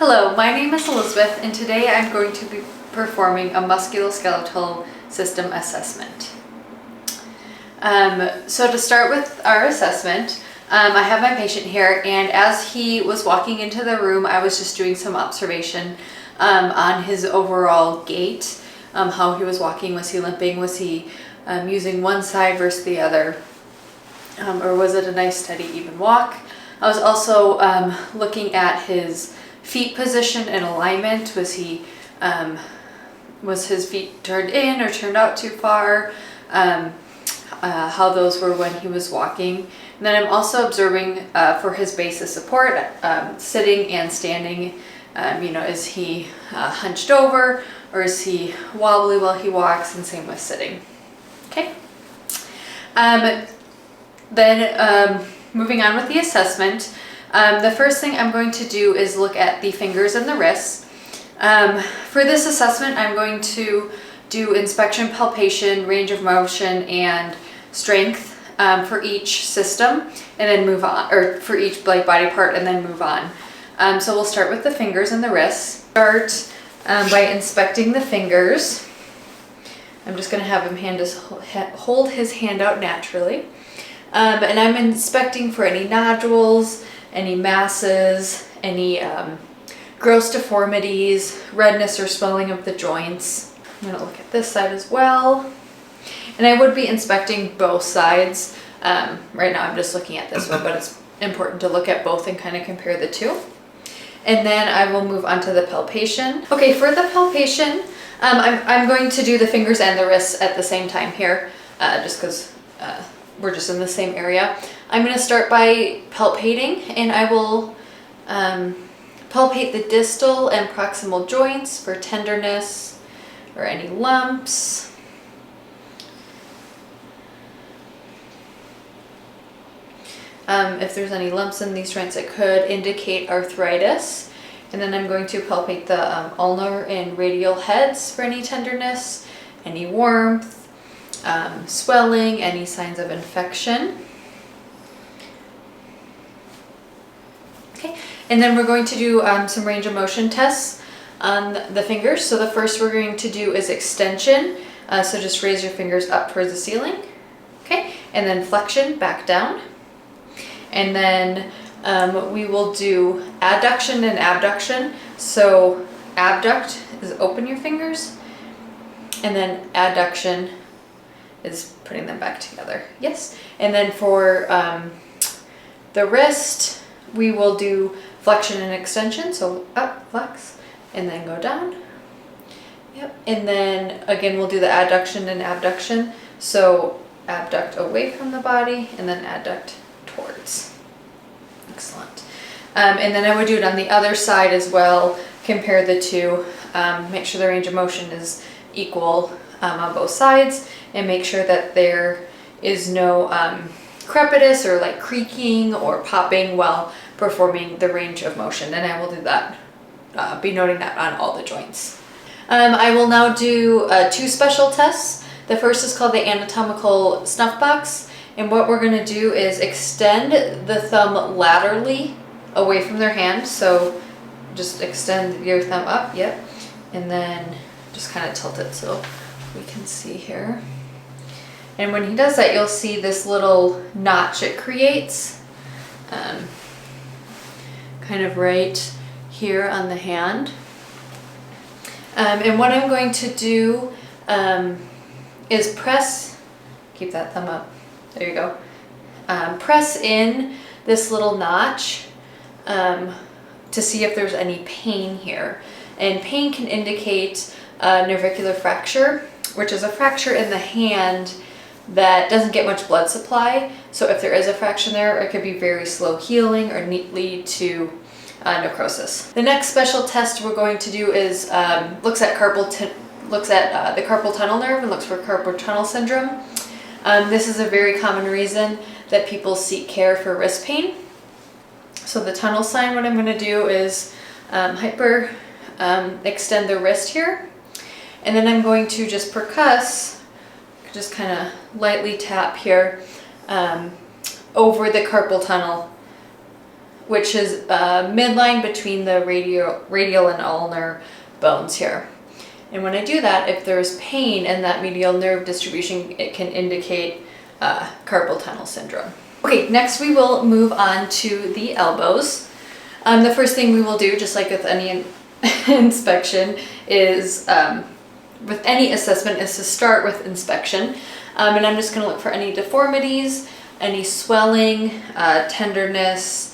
Hello, my name is Elizabeth and today I'm going to be performing a musculoskeletal system assessment. So to start with our assessment, I have my patient here, and as he was walking into the room, I was just doing some observation on his overall gait, how he was walking. Was he limping? Was he using one side versus the other? Or was it a nice steady even walk? I was also looking at his feet position and alignment. Was his feet turned in or turned out too far? How those were when he was walking. And then I'm also observing for his base of support, sitting and standing. Is he hunched over, or is he wobbly while he walks, and same with sitting. Okay. Then moving on with the assessment, the first thing I'm going to do is look at the fingers and the wrists. For this assessment, I'm going to do inspection, palpation, range of motion, and strength for each system, and then move on, or for each body part, and then move on. So we'll start with the fingers and the wrists. Start by inspecting the fingers. I'm just going to have him hold his hand out naturally. And I'm inspecting for any nodules, any masses, any gross deformities, redness or swelling of the joints. I'm going to look at this side as well. And I would be inspecting both sides. Right now I'm just looking at this one, but it's important to look at both and kind of compare the two. And then I will move on to the palpation. Okay, for the palpation, I'm going to do the fingers and the wrists at the same time here, just because we're just in the same area. I'm going to start by palpating, and I will palpate the distal and proximal joints for tenderness or any lumps. If there's any lumps in these joints, it could indicate arthritis. And then I'm going to palpate the ulnar and radial heads for any tenderness, any warmth, swelling, any signs of infection. Okay, and then we're going to do some range of motion tests on the fingers. So the first we're going to do is extension. So just raise your fingers up towards the ceiling. Okay, and then flexion back down. And then we will do adduction and abduction. So abduct is open your fingers, and then adduction is putting them back together. Yes. And then for the wrist, we will do flexion and extension. So up, flex, and then go down. Yep. And then again, we'll do the adduction and abduction. So abduct away from the body, and then adduct towards. Excellent. And then I would do it on the other side as well. Compare the two. Make sure the range of motion is equal on both sides, and make sure that there is no crepitus or like creaking or popping while performing the range of motion. And I will do that, be noting that on all the joints. I will now do two special tests. The first is called the anatomical snuff box. And what we're going to do is extend the thumb laterally away from their hand. So just extend your thumb up, yep. And then just kind of tilt it so we can see here. And when he does that, you'll see this little notch it creates, kind of right here on the hand. And what I'm going to do is press, keep that thumb up, there you go. Press in this little notch to see if there's any pain here. And pain can indicate a navicular fracture, which is a fracture in the hand that doesn't get much blood supply. So if there is a fracture there, it could be very slow healing or lead to necrosis. The next special test we're going to do is looks at the carpal tunnel nerve and looks for carpal tunnel syndrome. This is a very common reason that people seek care for wrist pain. So the tunnel sign, what I'm going to do is extend the wrist here, and then I'm going to just percuss, just kind of lightly tap here over the carpal tunnel which is midline between the radial and ulnar bones here. And when I do that, if there's pain in that medial nerve distribution, it can indicate carpal tunnel syndrome. Okay, next we will move on to the elbows. The first thing we will do, just like with any inspection, is with any assessment, is to start with inspection. And I'm just going to look for any deformities, any swelling, tenderness,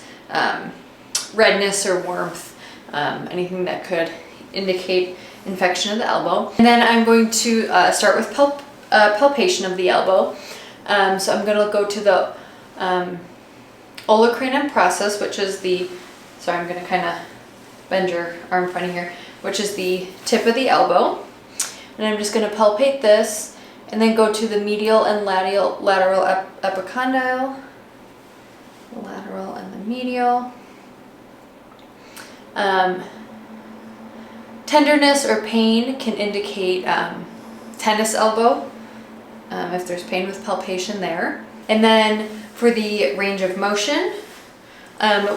redness or warmth, anything that could indicate infection of the elbow. And then I'm going to start with palpation of the elbow. So I'm going to go to the olecranon process, which is the, sorry, I'm going to kind of bend your arm funny here, which is the tip of the elbow. And I'm just going to palpate this and then go to the medial and lateral epicondyle, lateral and the medial. Tenderness or pain can indicate tennis elbow, if there's pain with palpation there. And then for the range of motion,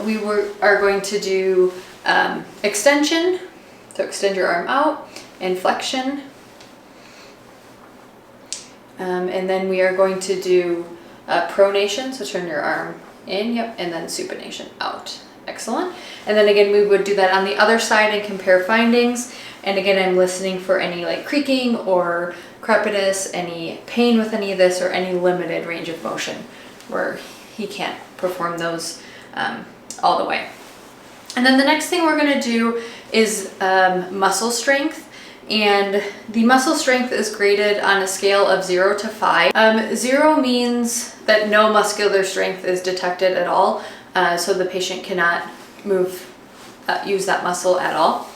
we are going to do extension, so extend your arm out, and flexion. And then we are going to do pronation, so turn your arm in, yep, and then supination out. Excellent. And then again, we would do that on the other side and compare findings. And again, I'm listening for any like creaking or crepitus, any pain with any of this, or any limited range of motion where he can't perform those all the way. And then the next thing we're going to do is muscle strength. And the muscle strength is graded on a scale of 0 to 5. 0 means that no muscular strength is detected at all. So the patient cannot use that muscle at all.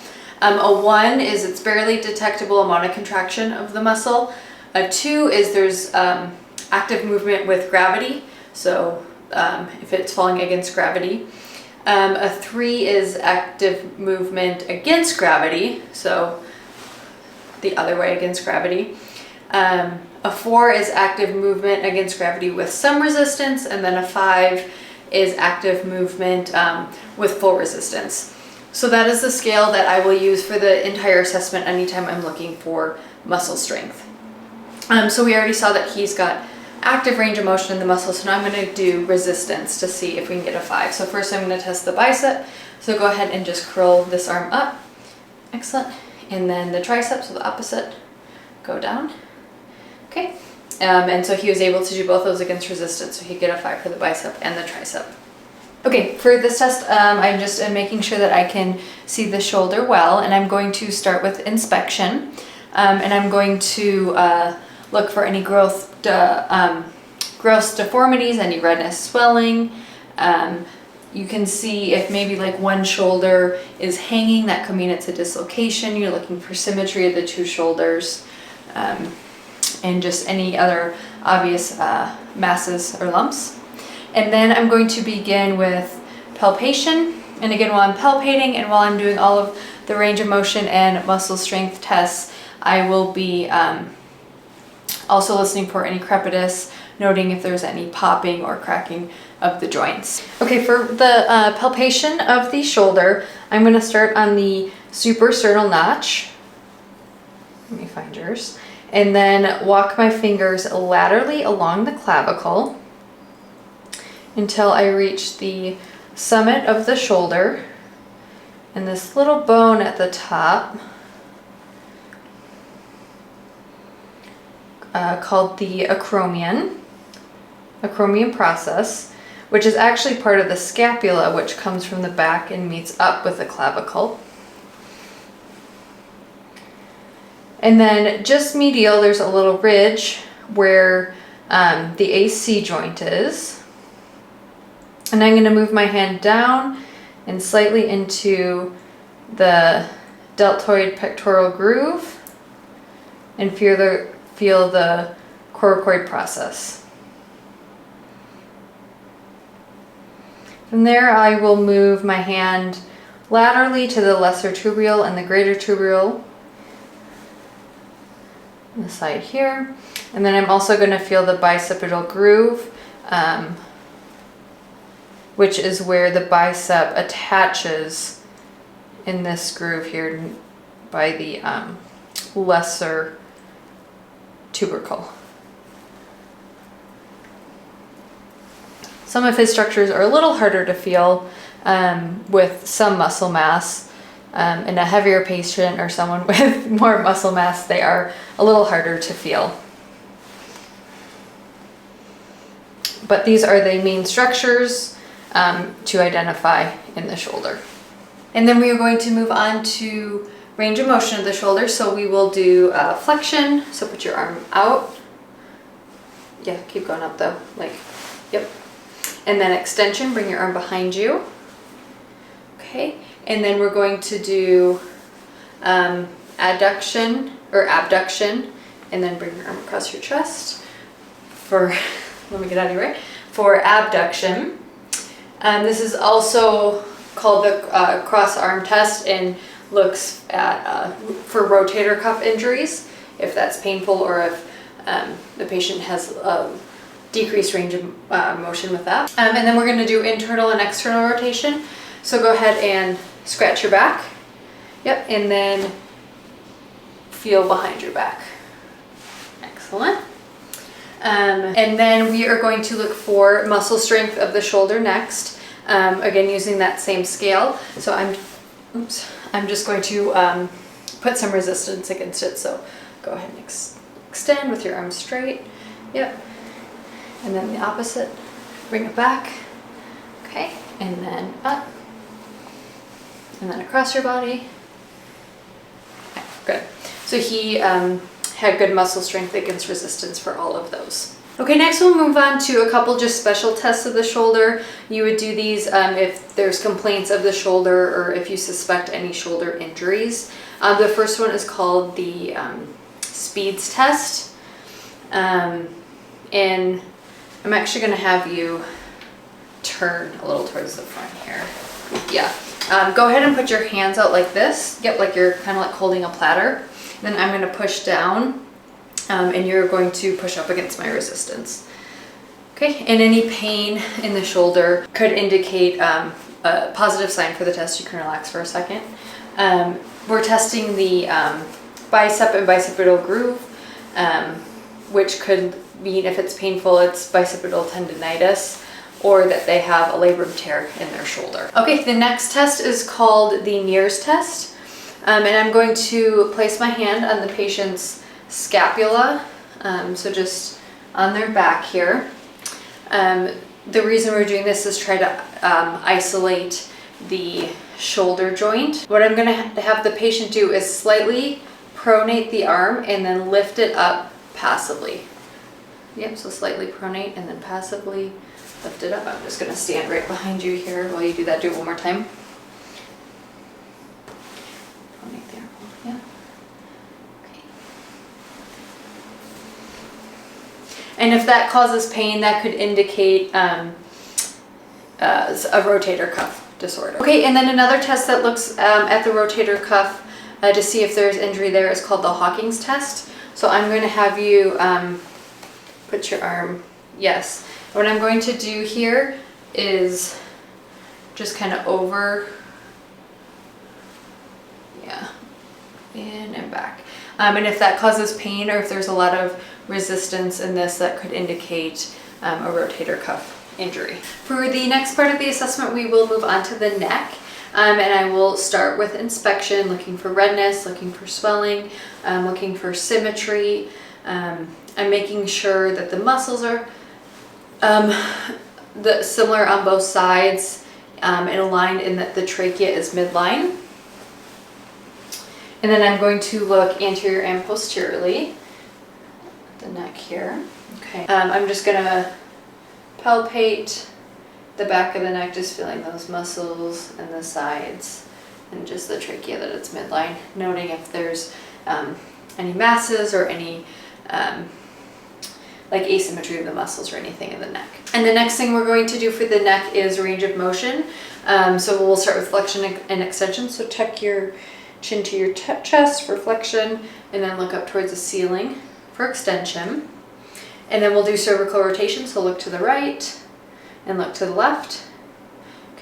A 1 is it's barely detectable amount of contraction of the muscle. A 2 is there's active movement with gravity, so if it's falling against gravity. A 3 is active movement against gravity, so the other way against gravity. A 4 is active movement against gravity with some resistance, and then a 5 is active movement with full resistance. So that is the scale that I will use for the entire assessment anytime I'm looking for muscle strength. So we already saw that he's got active range of motion in the muscle, so now I'm going to do resistance to see if we can get a 5. So first I'm going to test the bicep, so go ahead and just curl this arm up. Excellent. And then the tricep, so the opposite, go down. Okay. And so he was able to do both those against resistance, so he'd get a 5 for the bicep and the tricep. Okay, for this test, I'm just making sure that I can see the shoulder well, and I'm going to start with inspection, and I'm going to look for any gross deformities, any redness, swelling. You can see if maybe like one shoulder is hanging, that could mean it's a dislocation. You're looking for symmetry of the two shoulders, and just any other obvious masses or lumps. And then I'm going to begin with palpation. And again, while I'm palpating and while I'm doing all of the range of motion and muscle strength tests, I will be also listening for any crepitus, noting if there's any popping or cracking of the joints. Okay, for the palpation of the shoulder, I'm going to start on the suprasternal notch. Let me find yours. And then walk my fingers laterally along the clavicle until I reach the summit of the shoulder and this little bone at the top called the acromion process, which is actually part of the scapula, which comes from the back and meets up with the clavicle. And then just medial, there's a little ridge where the AC joint is. And I'm going to move my hand down and slightly into the deltoid pectoral groove and feel the coracoid process. From there, I will move my hand laterally to the lesser tubercle and the greater tubercle on the side here. And then I'm also going to feel the bicipital groove which is where the bicep attaches in this groove here by the lesser tubercle. Some of his structures are a little harder to feel with some muscle mass. In a heavier patient or someone with more muscle mass, they are a little harder to feel. But these are the main structures to identify in the shoulder. And then we are going to move on to range of motion of the shoulder. So we will do flexion. So put your arm out. Yeah, keep going up though. Like, yep. And then extension, bring your arm behind you. Okay. And then we're going to do adduction or abduction, and then bring your arm across your chest. For, let me get out of your way. For abduction, this is also called the cross arm test and looks at for rotator cuff injuries, if that's painful or if the patient has a decreased range of motion with that. And then we're going to do internal and external rotation. So go ahead and scratch your back. Yep, and then feel behind your back. Excellent. And then we are going to look for muscle strength of the shoulder next. Again, using that same scale. So I'm just going to put some resistance against it. So go ahead and extend with your arms straight. Yep. And then the opposite. Bring it back. Okay, and then up. And then across your body. Okay, good. So he had good muscle strength against resistance for all of those. Okay, next we'll move on to a couple just special tests of the shoulder. You would do these if there's complaints of the shoulder or if you suspect any shoulder injuries. The first one is called the Speeds test. And I'm actually going to have you turn a little towards the front here. Yeah. Go ahead and put your hands out like this. Yep, like you're kind of like holding a platter. Then I'm going to push down and you're going to push up against my resistance. Okay, and any pain in the shoulder could indicate a positive sign for the test. You can relax for a second. We're testing the bicep and bicipital groove, which could mean if it's painful, it's bicipital tendinitis, or that they have a labrum tear in their shoulder. Okay, the next test is called the Neers test. And I'm going to place my hand on the patient's scapula, so just on their back here. The reason we're doing this is try to isolate the shoulder joint. What I'm going to have the patient do is slightly pronate the arm and then lift it up passively. Yep, so slightly pronate and then passively lift it up. I'm just going to stand right behind you here while you do that. Do it one more time. Pronate the arm. Yeah. Okay. And if that causes pain, that could indicate a rotator cuff disorder. Okay, and then another test that looks at the rotator cuff to see if there's injury there is called the Hawkins test. So I'm going to have you put your arm, yes. What I'm going to do here is just kind of over, yeah, in and back. And if that causes pain or if there's a lot of resistance in this, that could indicate a rotator cuff injury. For the next part of the assessment, we will move on to the neck. And I will start with inspection, looking for redness, looking for swelling, looking for symmetry. I'm making sure that the muscles are similar on both sides and aligned in that the trachea is midline. And then I'm going to look anterior and posteriorly at the neck here. Okay. I'm just going to palpate the back of the neck, just feeling those muscles and the sides and just the trachea that it's midline, noting if there's any masses or any like asymmetry of the muscles or anything in the neck. And the next thing we're going to do for the neck is range of motion. So we'll start with flexion and extension. So tuck your chin to your chest for flexion and then look up towards the ceiling for extension. And then we'll do cervical rotation. So look to the right and look to the left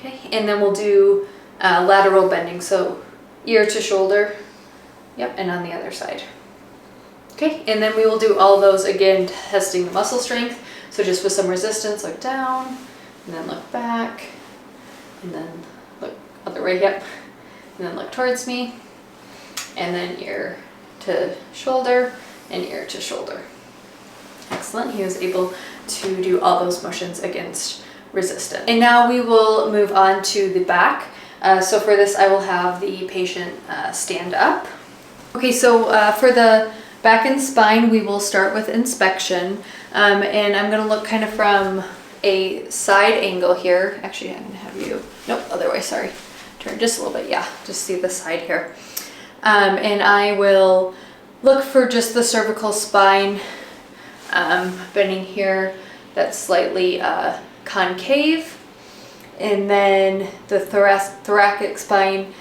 Okay, and then we'll do lateral bending, so ear to shoulder. Yep, and on the other side. Okay, and then we will do all those again, testing the muscle strength. So just with some resistance, look down, and then look back, and then look other way, yep, and then look towards me, and then ear to shoulder, and ear to shoulder. Excellent, he was able to do all those motions against resistance. And now we will move on to the back. So for this, I will have the patient stand up. Okay, so for the back and spine, we will start with inspection. And I'm gonna look kind of from a side angle here. Actually, I'm gonna have you, nope, other way, sorry. Turn just a little bit, yeah, just see the side here. And I will look for just the cervical spine bending here, that's slightly concave. And then the thoracic spine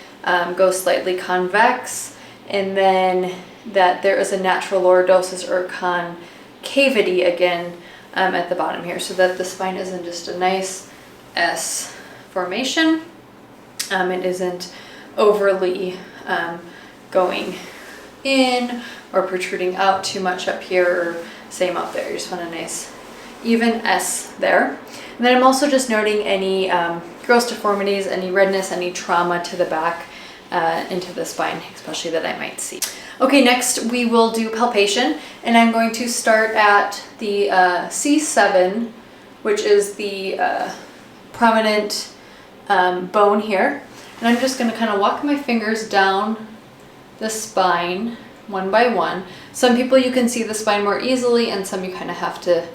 goes slightly convex. And then that there is a natural lordosis or concavity again at the bottom here, so that the spine isn't just a nice S formation. It isn't overly going in or protruding out too much up here, or same up there. You just want a nice even S there. And then I'm also just noting any gross deformities, any redness, any trauma to the back into the spine, especially that I might see. Okay, next we will do palpation, and I'm going to start at the C7, which is the prominent bone here. And I'm just gonna kind of walk my fingers down the spine one by one. Some people you can see the spine more easily, and some you kind of have to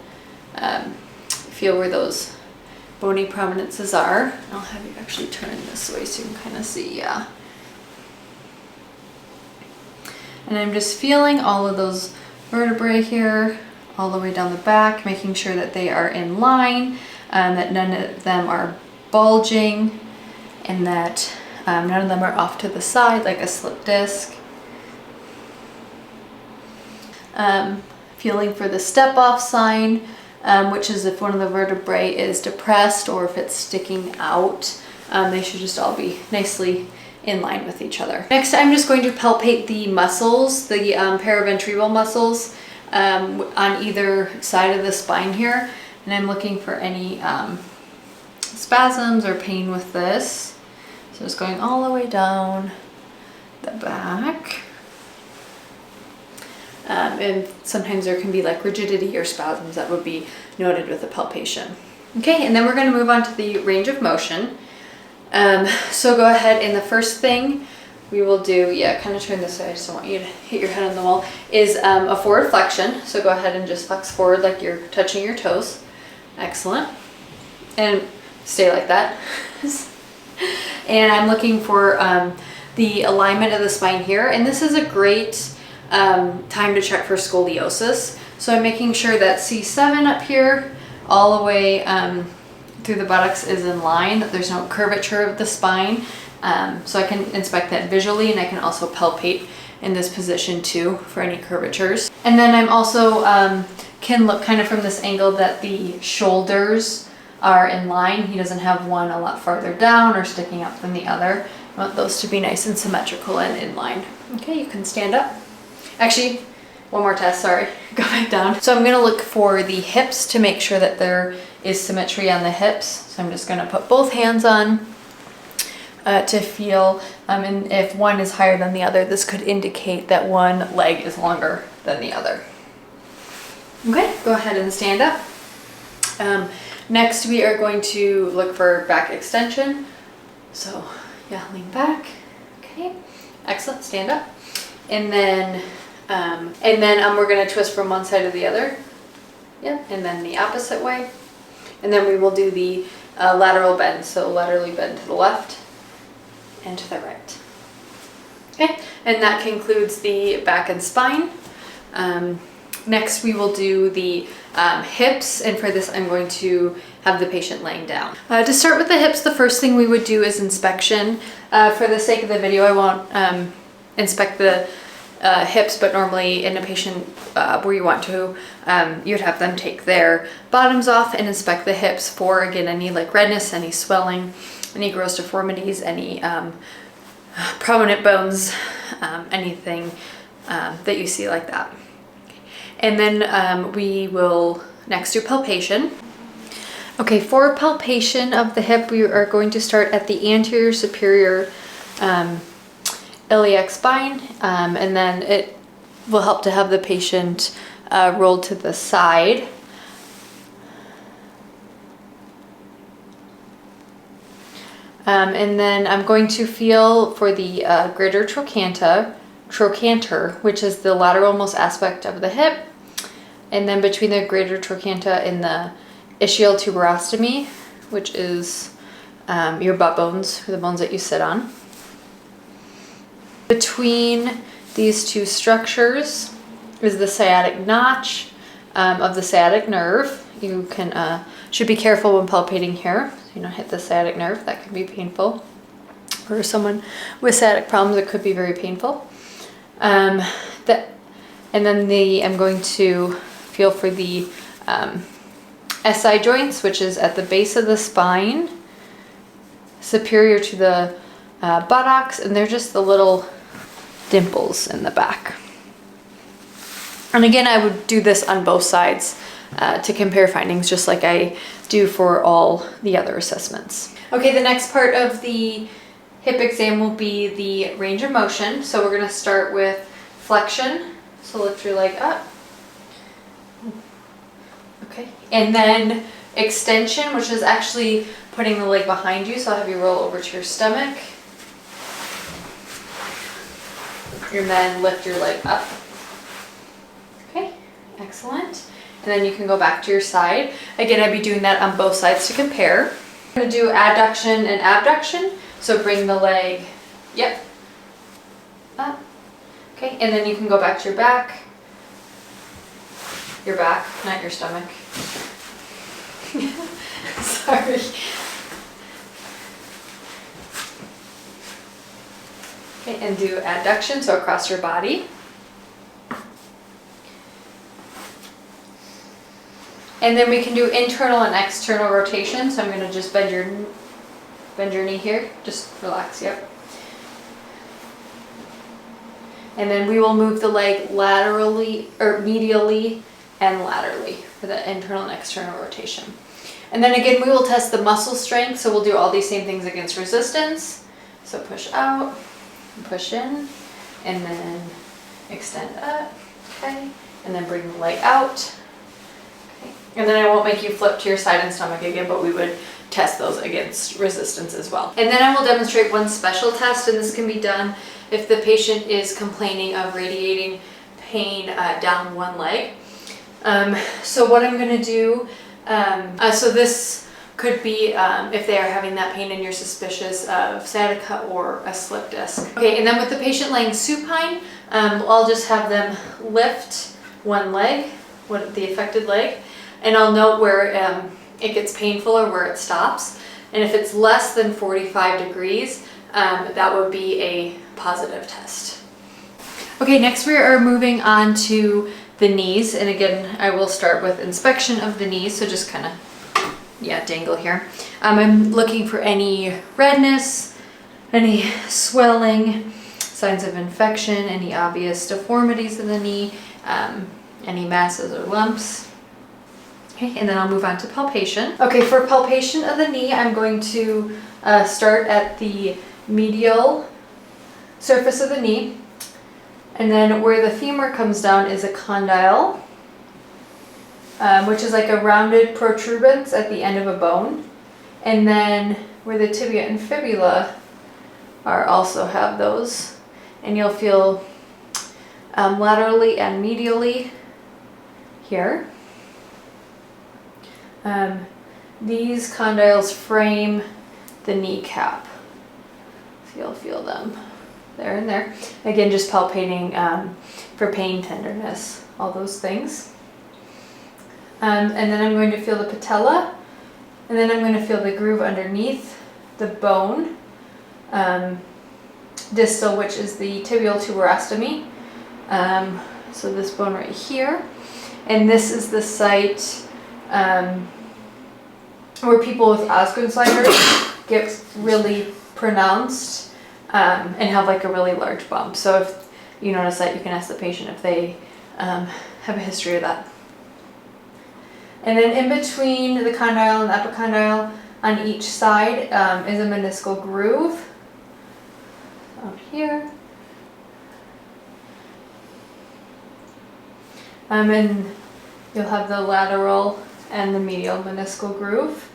feel where those bony prominences are. I'll have you actually turn this way so you can kind of see, yeah. And I'm just feeling all of those vertebrae here, all the way down the back, making sure that they are in line, that none of them are bulging, and that none of them are off to the side like a slip disc. Feeling for the step-off sign, which is if one of the vertebrae is depressed or if it's sticking out. They should just all be nicely in line with each other. Next, I'm just going to palpate the muscles, the paravertebral muscles on either side of the spine here. And I'm looking for any spasms or pain with this. So it's going all the way down the back. And sometimes there can be like rigidity or spasms that would be noted with the palpation. Okay, and then we're going to move on to the range of motion. So go ahead, and the first thing we will do, yeah, kind of turn this way, I just don't want you to hit your head on the wall, is a forward flexion. So go ahead and just flex forward like you're touching your toes. Excellent. And stay like that. And I'm looking for the alignment of the spine here, and this is a great time to check for scoliosis. So I'm making sure that C7 up here all the way through the buttocks is in line, that there's no curvature of the spine. So I can inspect that visually, and I can also palpate in this position too for any curvatures. And then I'm also can look kind of from this angle that the shoulders are in line. He doesn't have one a lot farther down or sticking up than the other. I want those to be nice and symmetrical and in line. Okay, you can stand up. Actually, one more test, sorry, go back down. So I'm gonna look for the hips to make sure that there is symmetry on the hips. So I'm just gonna put both hands on to feel, and if one is higher than the other, this could indicate that one leg is longer than the other. Okay, go ahead and stand up. Next, we are going to look for back extension. So yeah, lean back. Okay, excellent, stand up. And then we're gonna twist from one side to the other. Yeah, and then the opposite way. And then we will do the lateral bend. So laterally bend to the left and to the right. Okay, and that concludes the back and spine. Next, we will do the hips, and for this I'm going to have the patient laying down. To start with the hips, the first thing we would do is inspection. For the sake of the video, I won't inspect the hips, but normally in a patient where you want to, you'd have them take their bottoms off and inspect the hips for, again, any like redness, any swelling, any gross deformities, any prominent bones, anything that you see like that. And then we will next do palpation. Okay, for palpation of the hip, we are going to start at the anterior superior iliac spine, and then it will help to have the patient roll to the side. And then I'm going to feel for the greater trochanter, which is the lateralmost aspect of the hip, and then between the greater trochanter and the ischial tuberostomy, which is your butt bones, the bones that you sit on. Between these two structures is the sciatic notch of the sciatic nerve. You can should be careful when palpating here. You know, hit the sciatic nerve. That can be painful. For someone with sciatic problems, it could be very painful. And then I'm going to feel for the SI joints, which is at the base of the spine, superior to the buttocks, and they're just the little dimples in the back. And again, I would do this on both sides to compare findings, just like I do for all the other assessments. Okay, the next part of the hip exam will be the range of motion. So we're going to start with flexion. So lift your leg up. Okay, and then extension, which is actually putting the leg behind you. So I'll have you roll over to your stomach. And then lift your leg up. Okay, excellent. And then you can go back to your side. Again, I'd be doing that on both sides to compare. I'm going to do adduction and abduction. So bring the leg, yep, up. Okay, and then you can go back to your back, not your stomach. Sorry. Okay, and do adduction, so across your body. And then we can do internal and external rotation. So I'm going to just bend your knee here. Just relax, yep. And then we will move the leg laterally, or medially and laterally for the internal and external rotation. And then again, we will test the muscle strength. So we'll do all these same things against resistance. So push out, push in, and then extend up, okay? And then bring the leg out. And then I won't make you flip to your side and stomach again, but we would test those against resistance as well. And then I will demonstrate one special test, and this can be done if the patient is complaining of radiating pain down one leg. So what I'm gonna do, so this could be if they are having that pain and you're suspicious of sciatica or a slip disc. Okay, and then with the patient laying supine, I'll just have them lift one leg, the affected leg, and I'll note where it gets painful or where it stops. And if it's less than 45 degrees, that would be a positive test. Okay, next we are moving on to the knees. And again, I will start with inspection of the knees. So just kind of, dangle here. I'm looking for any redness, any swelling, signs of infection, any obvious deformities in the knee, any masses or lumps. Okay, and then I'll move on to palpation. Okay, for palpation of the knee, I'm going to start at the medial surface of the knee. And then where the femur comes down is a condyle, which is like a rounded protuberance at the end of a bone. And then where the tibia and fibula are also have those. And you'll feel laterally and medially here. These condyles frame the kneecap. So you'll feel them there and there. Again, just palpating for pain, tenderness, all those things. And then I'm going to feel the patella, and then I'm going to feel the groove underneath the bone, distal, which is the tibial tuberostomy. So this bone right here, and this is the site where people with Osgood-Schindler get really pronounced and have like a really large bump. So if you notice that, you can ask the patient if they have a history of that. And then in between the condyle and the epicondyle on each side is a meniscal groove out here. And you'll have the lateral and the medial meniscal groove.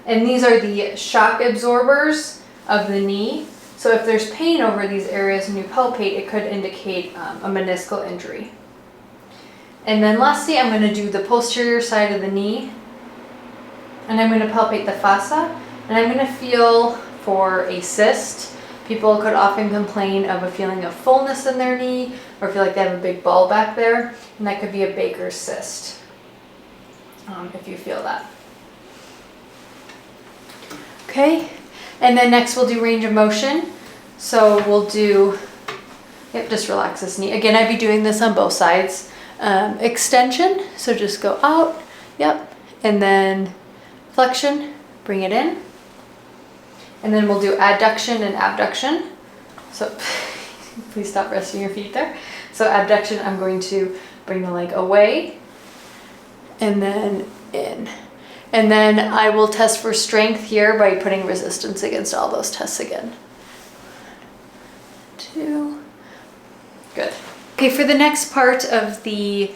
And these are the shock absorbers of the knee. So if there's pain over these areas and you palpate, it could indicate a meniscal injury. And then lastly, I'm going to do the posterior side of the knee. And I'm going to palpate the fossa. And I'm going to feel for a cyst. People could often complain of a feeling of fullness in their knee or feel like they have a big ball back there. And that could be a Baker's cyst, if you feel that. Okay, and then next we'll do range of motion. So we'll do, just relax this knee. Again, I'd be doing this on both sides. Extension, so just go out, and then flexion, bring it in. And then we'll do adduction and abduction. So please stop resting your feet there. So abduction, I'm going to bring the leg away and then in. And then I will test for strength here by putting resistance against all those tests again. 1, 2, good. Okay, for the next part of the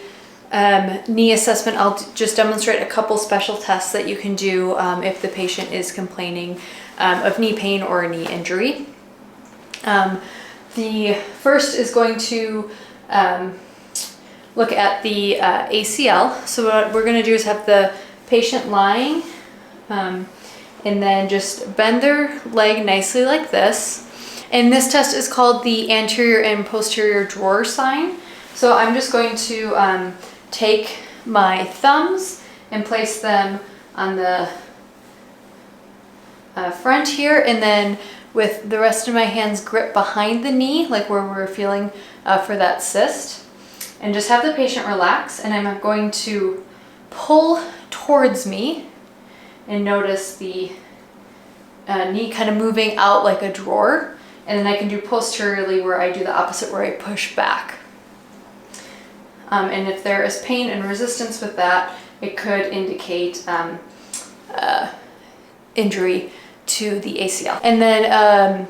knee assessment, I'll just demonstrate a couple special tests that you can do if the patient is complaining of knee pain or a knee injury. The first is going to look at the ACL. So what we're going to do is have the patient lying and then just bend their leg nicely like this. And this test is called the anterior and posterior drawer sign. So I'm just going to take my thumbs and place them on the front here, and then with the rest of my hands grip behind the knee, like where we're feeling for that cyst. And just have the patient relax, and I'm going to pull towards me and notice the knee kind of moving out like a drawer. And then I can do posteriorly where I do the opposite, where I push back. And if there is pain and resistance with that, it could indicate injury to the ACL. And then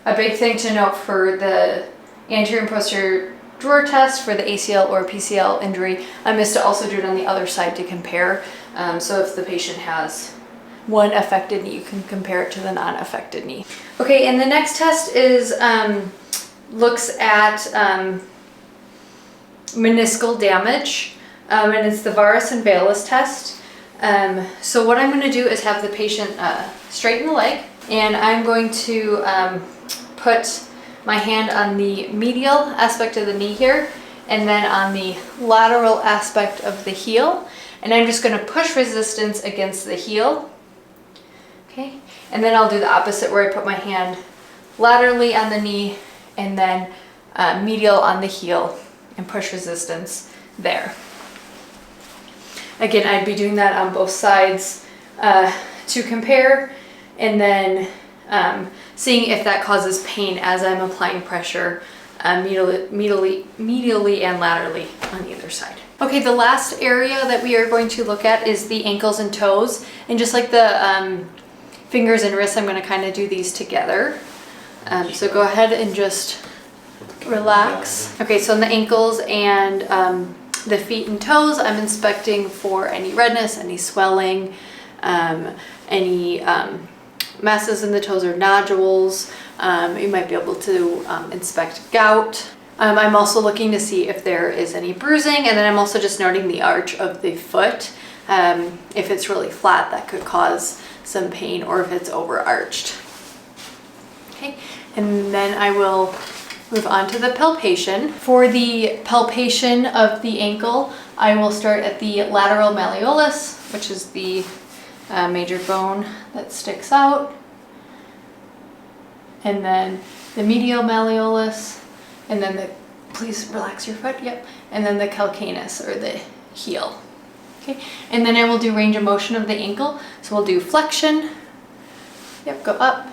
a big thing to note for the anterior and posterior drawer test for the ACL or PCL injury is to also do it on the other side to compare. So if the patient has one affected knee, you can compare it to the non-affected knee. Okay, and the next test is looks at meniscal damage, and it's the varus and valgus test. So what I'm going to do is have the patient straighten the leg, and I'm going to put my hand on the medial aspect of the knee here, and then on the lateral aspect of the heel, and I'm just going to push resistance against the heel. Okay, and then I'll do the opposite where I put my hand laterally on the knee and then medial on the heel and push resistance there. Again, I'd be doing that on both sides to compare, and then seeing if that causes pain as I'm applying pressure medially and laterally on either side. Okay, the last area that we are going to look at is the ankles and toes, and just like the fingers and wrists, I'm going to kind of do these together. So go ahead and just relax. Okay, so on the ankles and the feet and toes, I'm inspecting for any redness, any swelling, any masses in the toes or nodules. You might be able to inspect gout. I'm also looking to see if there is any bruising, and then I'm also just noting the arch of the foot. If it's really flat, that could cause some pain, or if it's overarched. Okay, and then I will move on to the palpation. For the palpation of the ankle, I will start at the lateral malleolus, which is the major bone that sticks out, and then the medial malleolus, and then please relax your foot, and then the calcaneus, or the heel. Okay, and then I will do range of motion of the ankle. So we'll do flexion, yep, go up,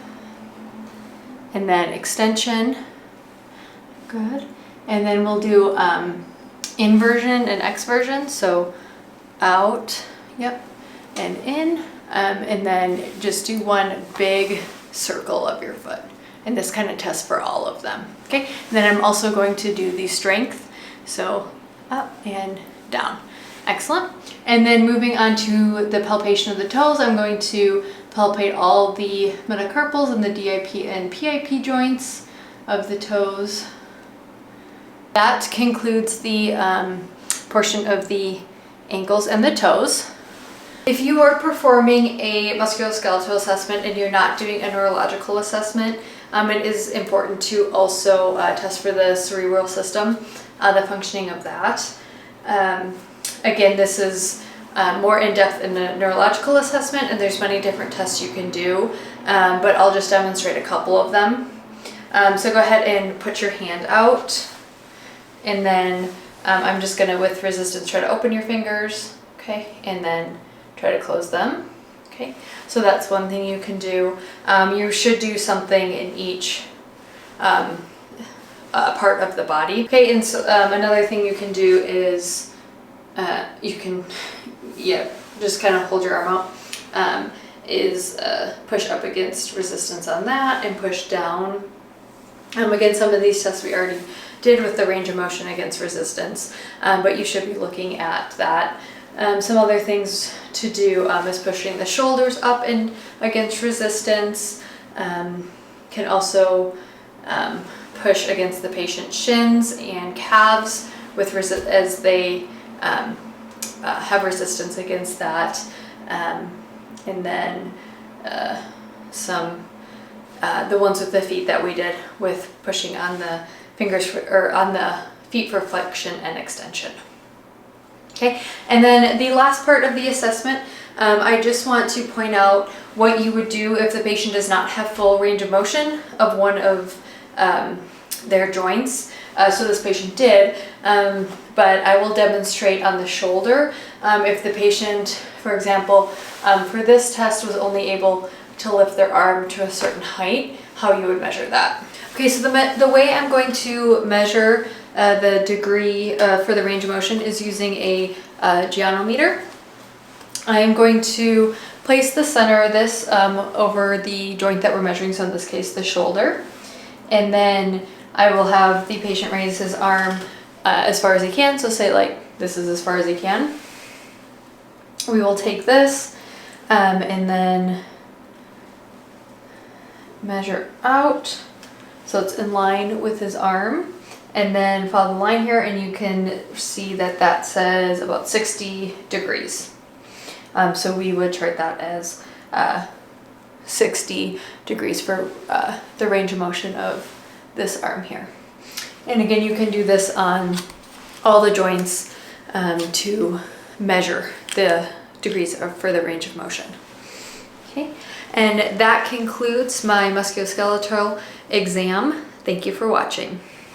and then extension, good. And then we'll do inversion and exversion, so out, yep, and in, and then just do one big circle of your foot. And this kind of tests for all of them, okay? And then I'm also going to do the strength, so up and down. Excellent. And then moving on to the palpation of the toes, I'm going to palpate all the metacarpals and the DIP and PIP joints of the toes. That concludes the portion of the ankles and the toes. If you are performing a musculoskeletal assessment and you're not doing a neurological assessment, it is important to also test for the cerebral system, the functioning of that. Again, this is more in-depth in the neurological assessment, and there's many different tests you can do, but I'll just demonstrate a couple of them. So go ahead and put your hand out, and then I'm just gonna, with resistance, try to open your fingers, okay, and then try to close them, okay. So that's one thing you can do. You should do something in each part of the body, okay. And so another thing you can do is you can, just kind of hold your arm out, push up against resistance on that and push down. Again, some of these tests we already did with the range of motion against resistance, but you should be looking at that. Some other things to do is pushing the shoulders up and against resistance. Can also push against the patient's shins and calves with as they have resistance against that. And then the ones with the feet that we did with pushing on the fingers or on the feet for flexion and extension. Okay, and then the last part of the assessment, I just want to point out what you would do if the patient does not have full range of motion of one of their joints. So this patient did, but I will demonstrate on the shoulder. If the patient, for example, for this test was only able to lift their arm to a certain height, how you would measure that. Okay, so the way I'm going to measure the degree for the range of motion is using a gynometer. I am going to place the center of this over the joint that we're measuring, so in this case the shoulder, and then I will have the patient raise his arm as far as he can, so say like this is as far as he can. We will take this and then measure out so it's in line with his arm, and then follow the line here, and you can see that that says about 60 degrees. So we would chart that as 60 degrees for the range of motion of this arm here. And again, you can do this on all the joints to measure the degrees for the range of motion. Okay, and that concludes my musculoskeletal exam. Thank you for watching.